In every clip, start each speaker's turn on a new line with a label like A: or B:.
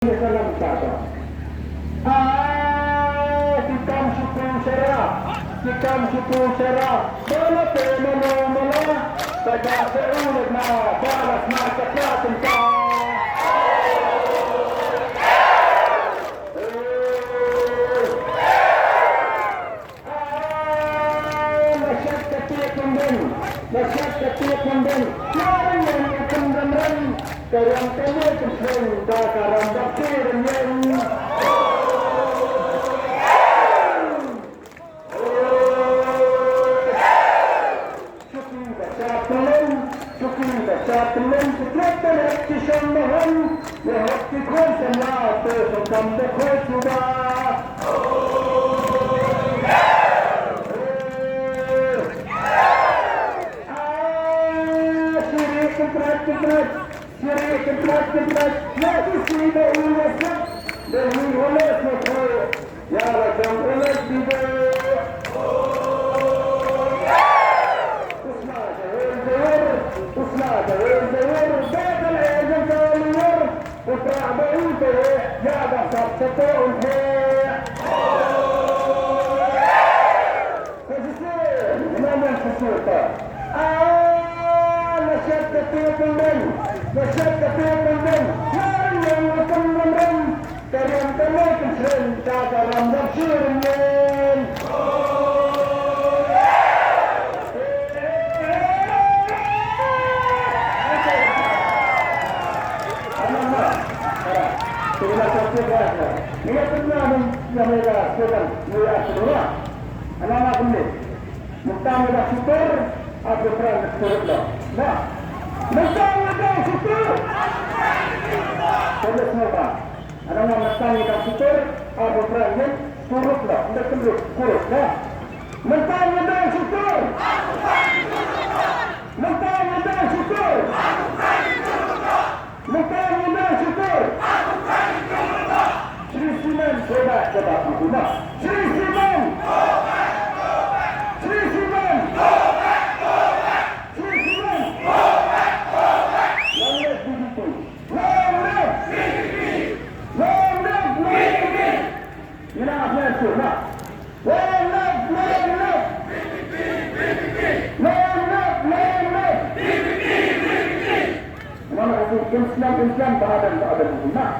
A: Salam kata. Tikam suku serah, tikam suku serah. Bola pemana mana, pada seulat na, balas mata katen ka. Masyarakat kembali, masyarakat kembali. Yang kembali. Karang kamu kesan, karang bakir yang Syukur baca teman sekreta hati sambahan ya hati kau sama tersangkam dekau sudah Syirik kentrat ya kusida ulasat demi ulas makhluk ya rajam ulas tiba Usna dawar badal azam tawar putra baut ya basar sataun hai Kasih mana sesuatu masyarakat kembali masyarakat kembali yang akan memberi karyan teman kesan dalam nafsunya Ini pernah mereka sedang melihat semua anak-anak ini mentang mereka super aku perang turutlah nah mentang mereka super saya semua anak-anak mentang mereka super aku perang turutlah tidak turut nah mentang mereka super mentang mereka super mentang mereka super Sri Siman coba Abdullah Sri Siman Sri Siman Sri Siman Lambat begitu Lambat Ina afnan surna Lambat Mana itu Islam bahadan Islam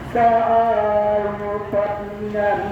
A: Sa ayupan nan